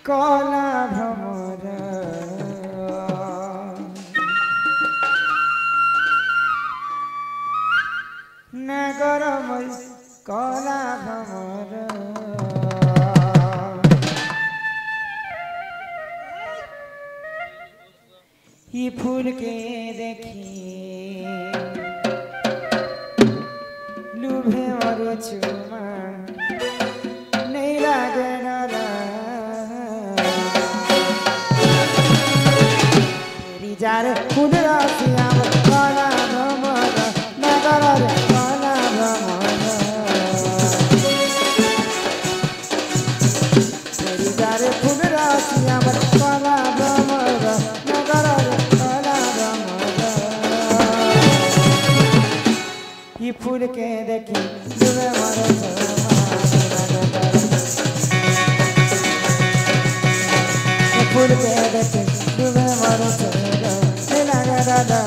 कला भ्रमर नगरमय कला भ्रमर ये फूल के देखी लुभे मरु छुमा नहीं लागे तेरी जार खुद रासिया कला भ्रमर नगर कला भ्रमर तेरी जार खुद रासिया कला भ्रमर नगर कला भ्रमर ये फूल के देखी डूबे मरे फूल के देखी डूबे मरे दादा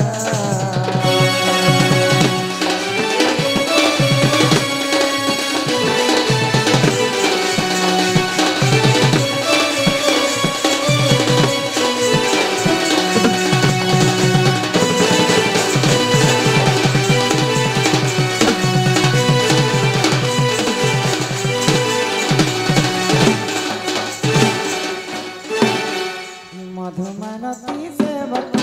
मधुमानती से बको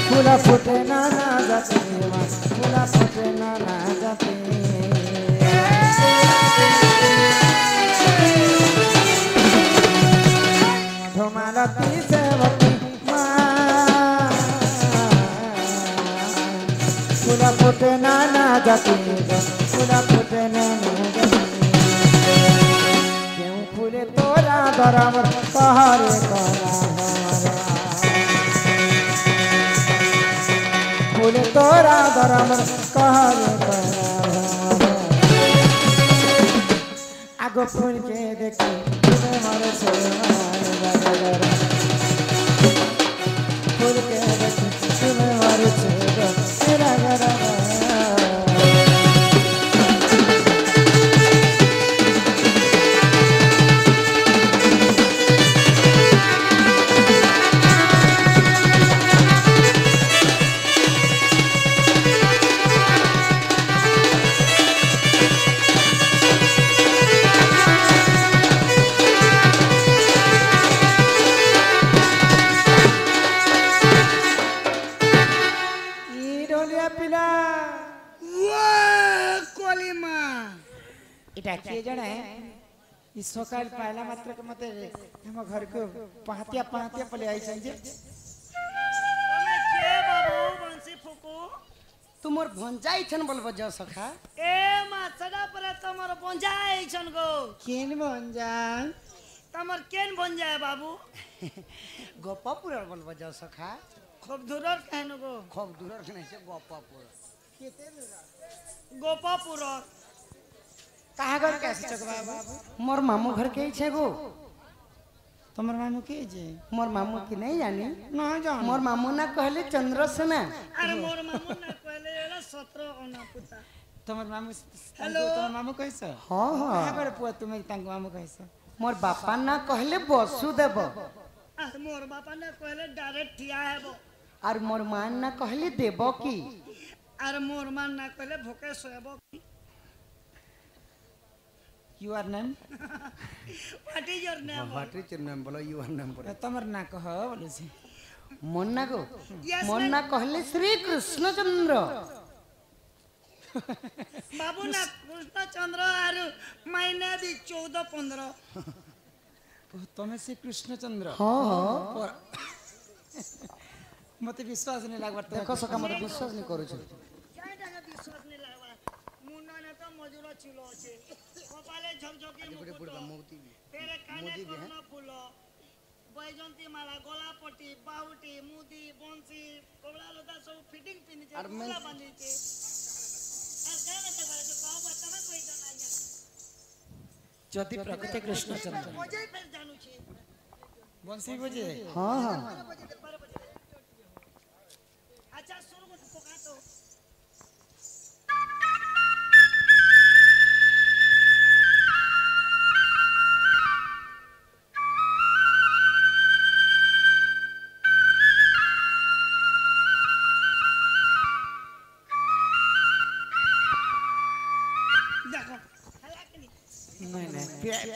फूला फूटे नाना जाते फूला फूटे नाना जाते मधुमानती से बको फूला फूटे नाना जाते फूला फूटे नाना जाते क्यों फूले तोरा दरावर कहारे कला फूले तोरा दरावर कहारे कला आगो फूल के देखी तुम्हें मारे से फूल के देखी तुम्हें मारे से तेरा गरा सकाल पहला मात्र के मते हम घर को पहातिया पहातिया पले आई छन जे तमे के बाबू बंसी फुकू तुमर भंजाई छन बोल बजा सखा ए मा सदा पर तमर भंजाई छन गो केन भंजा तमर केन भंजाय बाबू गोपापुर बोल बजा सखा खूब दूरर कहन गो खूब दूरर नहीं से गोपापुर केते दूर गोपापुर कहाँ घर कैसे चकवा बाबू मोर मामू घर के छे गो तुम्हार मामू के जे मोर मामू की नहीं जानी ना जान मोर मामू ना कहले चंद्रसेना अरे मोर मामू ना कहले एला 17 ओना पुता तुम्हार मामू हेलो तुम्हार मामू कैसे हां हां कहाँ घर पुआ तुम्हें तंग मामू कैसे मोर बापा ना कहले वसुदेव अरे मोर बापा ना कहले डायरेक्ट ठिया हेबो और मोर मां ना कहले देवकी अरे मोर मान ना कहले भोके सोएबो your name what is your name what is your name बोलो योर नेम बोलो तमर ना कह बोले छी मोन्ना को Yes, मोन्ना कहले श्री कृष्णचंद्र बाबू ना कृष्ण चंद्र आरु महीने भी 14-15 तुम्हें से कृष्णचंद्र हां हां मते विश्वास नहीं लागबा देखो सका मत विश्वास नहीं करू छ क्या टाका विश्वास नहीं लागबा मुन्ना ने तो मजूर छिलो छे कपाले झकझकी मुकुट तेरे काने कोना फूलो बैजंती माला गला पट्टी बाहुटी मुदी बंसी कोबला लता सब फिटिंग पिनी छे मुला बांधी छे और गाने तक बारे जो कहबो तमे कोई जनाइया ज्योति प्रकृति कृष्णचंद्र बजे फेर जानू छे बंसी बजे हां हां अच्छा शुरू को पका तो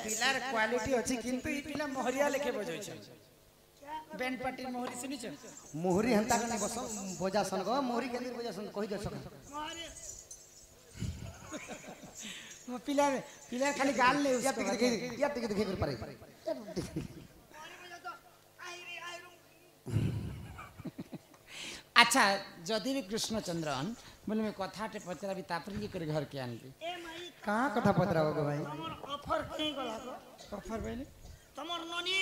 पिलार क्वालिटी अछि किंतु ई पिला मोहरिया लेके बजै बैंड पार्टी मोहरी सुनी छ मोहरी हंता कने बस बजा सन गो मोहरी केंद्र बजा सन कहि दे सका वो पिलार खाली गाल ले या टिके देखे कर पारे अच्छा जदि भी कृष्णचंद्रन बोले मैं कथाटे पचराबी तापर ये कर घर के आनबी ए माई कहां कथा पतराओ गो भाई तमर ऑफर कहीं गला को ऑफर बेले तमर ननी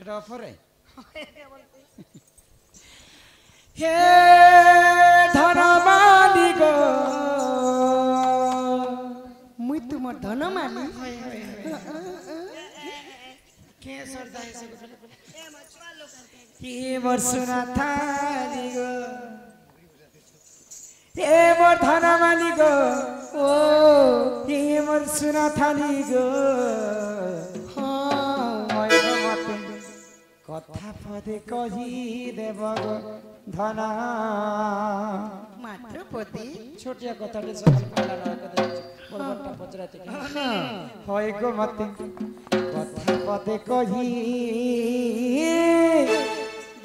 एटा ऑफर है हे धनमानी गो मुई तुम धन मानी के सरदा है से ए मछुआ लोग करते हे मोर सुना थाली गो हे मोर धनमानी गो ओ हे मोर सुना थाली गो हाँ কথা পদে কহি দেব গো ধনা मात्र पति छोटिया कथाटे सब पिला ना कदे बड़बड़टा पचराते के হয় গো মতে কথা পদে কহি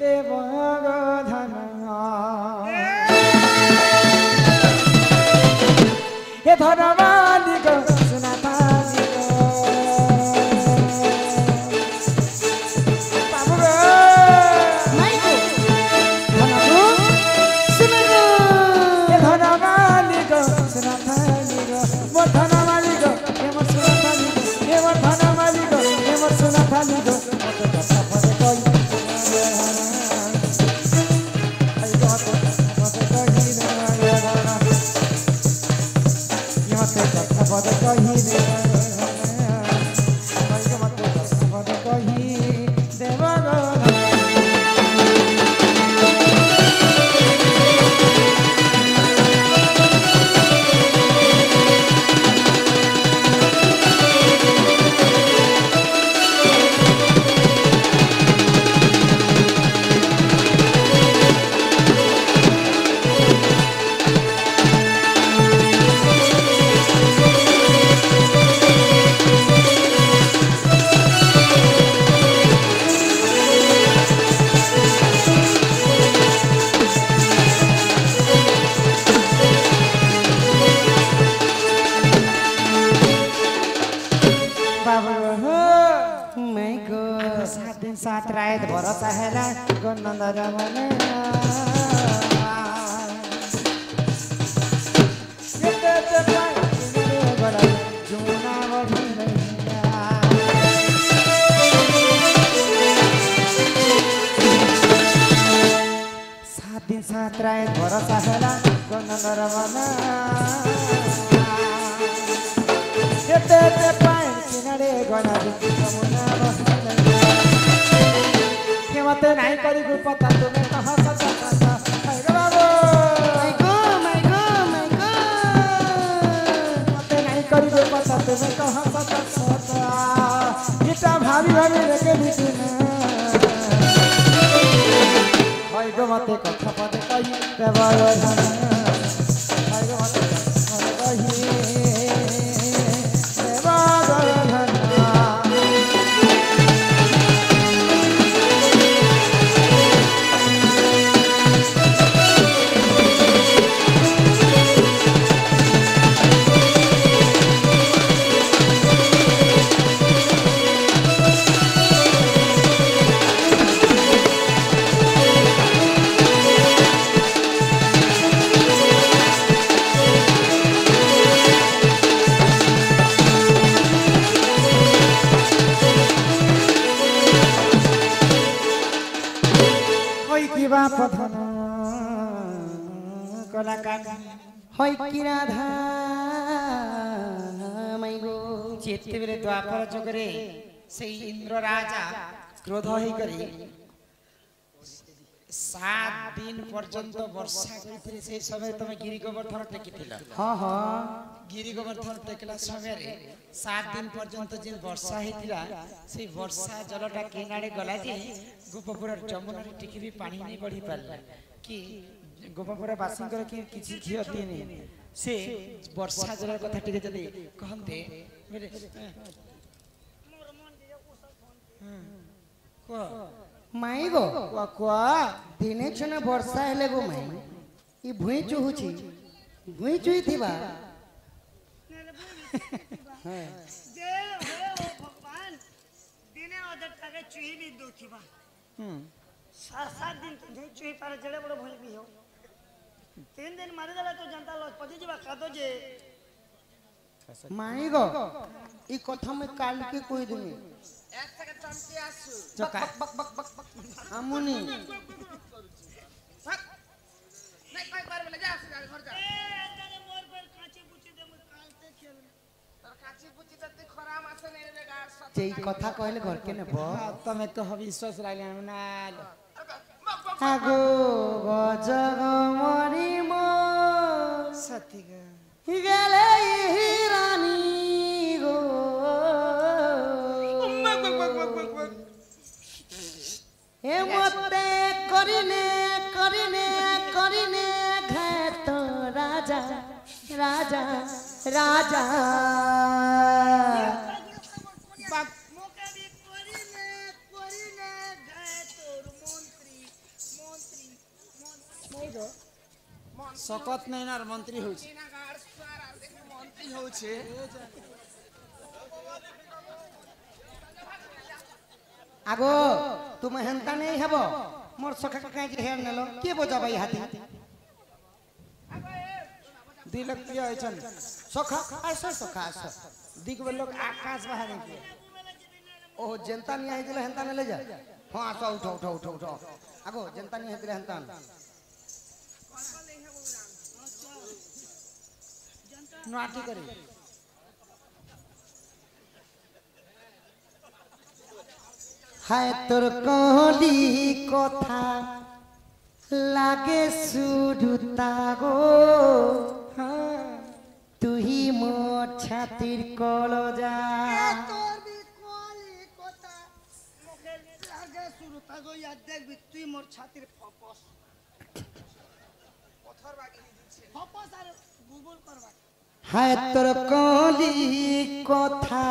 দেব গো ধনা হে ধনবানি গো সোনা থানি গো বাবু গো माइको ধনগো সোনা গো হে ধনবানি গো সোনা থানি গো মোর ধনবানি গো হে মোর সোনা থানি গো হে মোর ধনবানি গো হে মোর সোনা থানি গো মতে কথা পদে কই আই গো মতে কই না মতে কথা পদে কহি দেব মতে কথা পদে কহি দেব গো बाबू माइको 7 दिन 7 रात भरोसा हेला गनन्द रमने यते ते पाइ बडा जुना बढी सात दिन 7 रात भरोसा हेला गनन्द रमने यते ते पाइ किनारे गना जमुना बहने के मते नहीं करी गुपता तुम्हें कहा सचा सचा हाय रे बाबू माइको माइको माइको मते नहीं करी गुपता तुम्हें कहा सचा सचा इटा भाभी भाभी लेके बिटिना हाय गो मते कथा पदे कही देवा धन हाय गो मते कथा पदे कही देवा धन बाप धन कलाकार হয় কি রাধা মাইগো जेतेबेले द्वापर जुगरे से इंद्र राजा क्रोध होई करी 7 दिन पर्यंत वर्षा करिथिले से समय तमे गिरि गोवर्धन टेकिथिल हाँ हाँ गिरि गोवर्धन टेकला समय रे 7 दिन पर्यंत जे वर्षा हेतिला से वर्षा जलटा केनाडे गला जे गोपपुर जमुना रे टिकी भी पानी नहीं बढ़ी पारला कि गोपपुर बासिंकर की किछि क्षति नहीं से वर्षा जल कथा टिके जदी कहंते माई गो कुआ दिने छने वर्षा हेले गो माई ई भुई चुहुची भुई चुई थिबा जे हो भगवान दिने अदर ताके चुही भी दोथिबा 7 दिन तो नहीं चुही पारे जड़े बड़ो भई भी हो 3 दिन मारे देला तो जनता लज पजी जीवा कादो जे माई गो ई कथा में काल के कोई दिनी एक सेकंड चमकी आसु चका बक बक बक बक आमुनी नहीं कोई बार बोले जा घर जा ए अंदर मोर पर काची बुची दे मैं काल ते खेल তোর কাছি বুঝি তো খরাম আছে নেই রে গার সব जे ई कथा कहले घर के नेब तमे कह विश्वास लागले ना आगो गजग मरी मो सती ग गेले ई रानी गो ए मते करिने करिने करिने घात राजा राजा राजा मोके भी कोरीने गए तोर मंत्री सकत नहीं ना मंत्री हो না গার সার আর দেখি মন্ত্রী হচ্ছে आगो तुम हेनता नहीं हेबो मोर सखा का जे हेर नेलो के बोजा भाई हाथी दिलक पिया होइछन सखा ऐसा सखा ऐसा दिग लोग आकाश बाहर निकले ओ जनता नहीं आई दिले हेनता ने ले जा हां आसा उठो उठो उठो उठो आगो जनता नहीं है दिले हेनता नाटी करे हाय तोर कहली कथा लागे सुरुता गो तुही मो छातिर कलजा तोर भी कोली कोता मोके लागे शुरू तागो या देख भी तुई मोर छातिर फपस পথর বাগি দিচ্ছে फपस আর गुगल करवा हाय तोर कहली कथा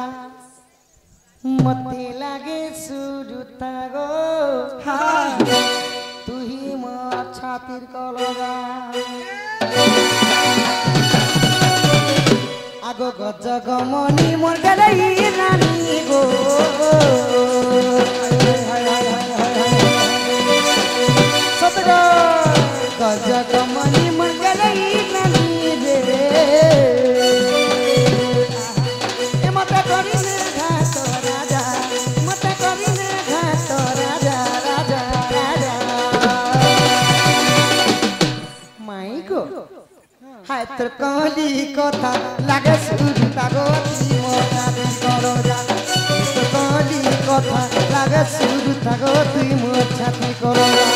मते लागे सुरुता गो तुही मो छातिर कलजा आगो गजग मनी मोर गलई रानी गो सतगो गजग मनी मोर गलई रानी रे ए मते करिने घात राजा मते करिने घात राजा राजा राजा माई गो हाय तोर कहली कथा लागे सुरुता गो तुई मोर छातिर कलजा तोर कहली कथा लागे सुरुता गो तुई मोर छातिर कलजा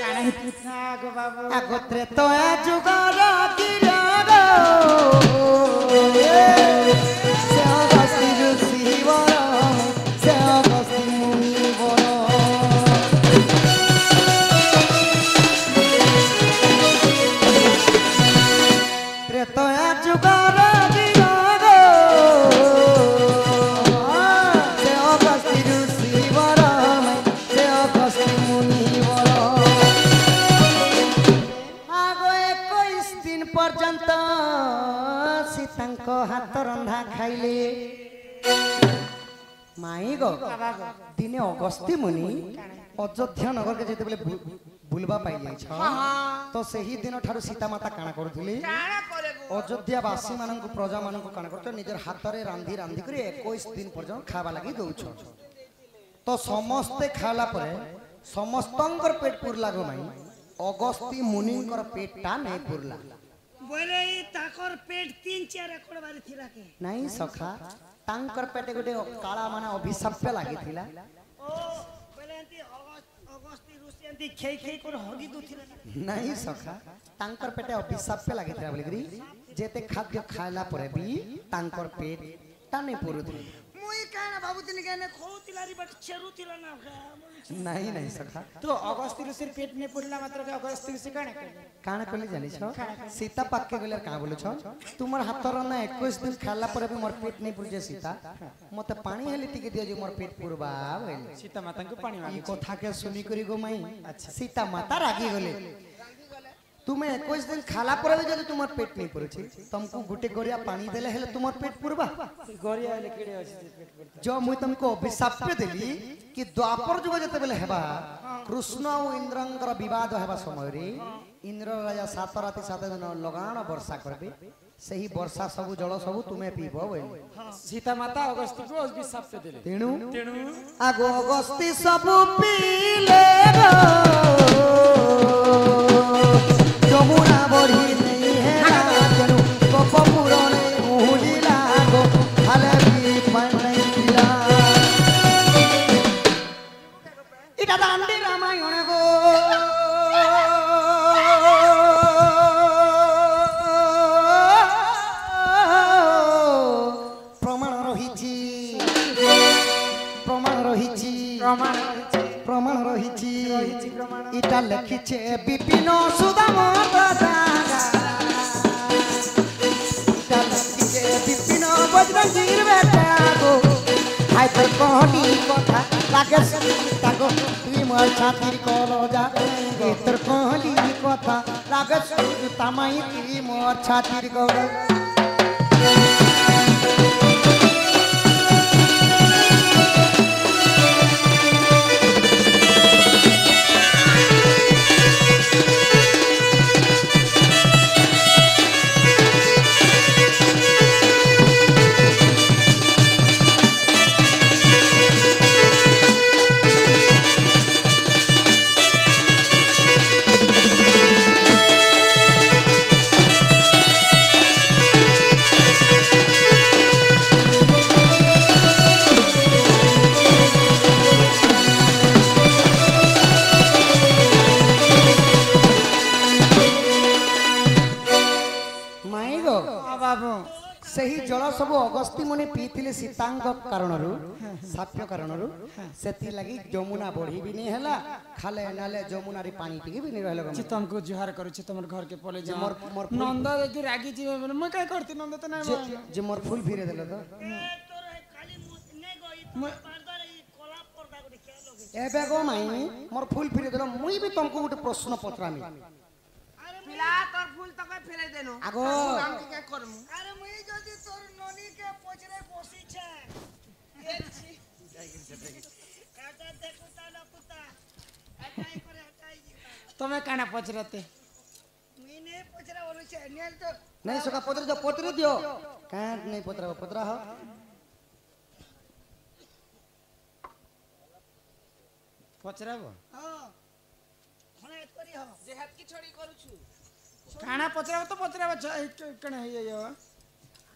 काहे कितना गो बाबू আগত্রে তোয়া যুগর কিরণ সে অগস্তি ঋষি বর সে অগস্তি মুনি বর ত্রেতয়া যুগর কিরণ সে অগস্তি ঋষি বর সে অগস্তি মুনি বর आगो 21 दिन पर्यंत सीतांक हाथ रंधा खाइले माई गो दिने अगस्ती मुनि अयोध्या नगर के जेते बुलबा पाई जाय छ तो सही दिन ठारू सीता माता काना करथुली কারা করে গো अयोध्या वासी मानन प्रजा मानन काना करथ निजर हाथ रे रांधी रांधी करे 21 दिन पर्यंत खावा लागि दउछ तो समस्त खाला परे समस्तंकर पेट पुरला गो माई अगस्ती मुनिंकर पेटटा नहीं पुरला बोले ई ताकर पेट 3-4 एकड़ बारी थिला के नहीं सखा तांकर पेटे गोटे काला माने अभिशाप लागिथिला ओ बोले एंती अगस्ती ऋषि एंती खेई खेई कर हगी दुथिले नहीं सखा तांकर पेटे अभिशाप पे लागी बोली करी जेते खाद्य खाइला परे भी तांकर पेट टाने पुरुथि मुई काना बाबू तिने कहने खोतिलारी बट चेरू तिला ना नहीं नहीं सखा तो अगस्ती ऋषि पेट में पुरला मात्र के अगस्ती ऋषि काण कहली जानी छ सीता पाके गले का बोलो छ तुमर हातर ना 21 दिन खाला परे भी मोर पेट नहीं पुरजे सीता मते पानी हेली टिके दियो जे मोर पेट पुरबा बोले सीता माता को पानी ई कथा के सुनी करी गो माई सीता माता रागी गले तुम्हें 21 दिन खाला पर भी जब तुम्हार पेट नहीं पुरछि तुमको गुटे गोरिया पानी देले हेले तुम्हार पेट पुरबा गोरिया हेले केडे अछि पेट पुरता जो मुई तुमको अभिशाप पे देली कि द्वापर जुग जते बेले हेबा कृष्ण और इंद्रंकर विवाद हेबा समय रे इंद्र राजा 7 राति 7 दिन लगाण वर्षा करबे सही वर्षा सब जल सब तुम्हें पीबो बोले सीता माता अगस्ती को अभिशाप पे देले तेणु आगो अगस्ती सब पीले गो যমুনা বড়ি নেই হেরা যেন কপ পুরনে উহুলিলা গো খালে বি পাই দিলা এটা দান্ডি রামায়ণ গো প্রমাণ রহিছি প্রমাণ রহিছি এটা লেখিছে বিপিন সুদাম দাদা এটা লেখিছে বিপিন বজরঙ্গীর বেটা গো হাই তোর কহনি কথা লাগে তাগো তুই মোর ছাতির কল যা তোর কহনি কথা লাগে তামাই তুই মোর ছাতির কল सही जल सब अगस्ती मुनि पीथिले सीतांग कारणरू साप्य कारणरू सेति लागि जमुना बढ़ी भी नहीं हला खाले नाले जमुना रे पानी टिके भी नहीं रहलो छी तुमको जुहार करू छी तुमर घर के पले जे मोर नंद यदि रागी जी म काय करती नंद त नाही जे मोर फूल फिरे देलो तो तोर खाली ने गई बारदार ई कोला पर्दा को देखा लोगे एबे गो माई मोर फूल फिरे देलो मुई भी तुमको गुटे प्रश्न पत्रामी पिला तोर फूल तक फेरे देनु आगो काम के करमु अरे मुई जदी तोर ननी के पोचरे बसी छे काटा देखुता न कुता हटाई करे हटाई तमे काना पचरते मुई ने पोचरा ओलो छे नेल तो नहीं सका पत्र जो पत्र दियो काट नहीं पत्रा हो पचराबो हां खणे करी हो जे हाथ की छोड़ी करू छु काना पचराबो तो पचराबो कने हे यो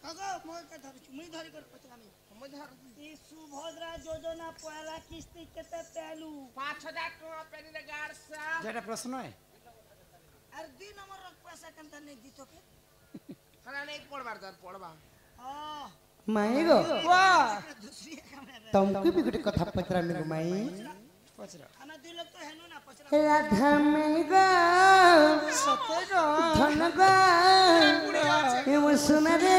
अगो मोय के धर मुई धरी कर पोचरा में हम धर ई सुभद्रा योजना पहला किस्ती केते पेलू 5000 टका पेनी रे गाड़ सा जेटा प्रश्न है अरे 2 नंबर रो पैसा कंता नहीं दितो के हना नहीं पड़बार दर पड़बा हां माई गो वाह दूसरी कैमरा तुमको भी गुटे कथा पत्रा में गो माई पचरा हमें 2 लोग तो हेनु ना पोचरा राधा में गो सते गो धन गो ये सुन रे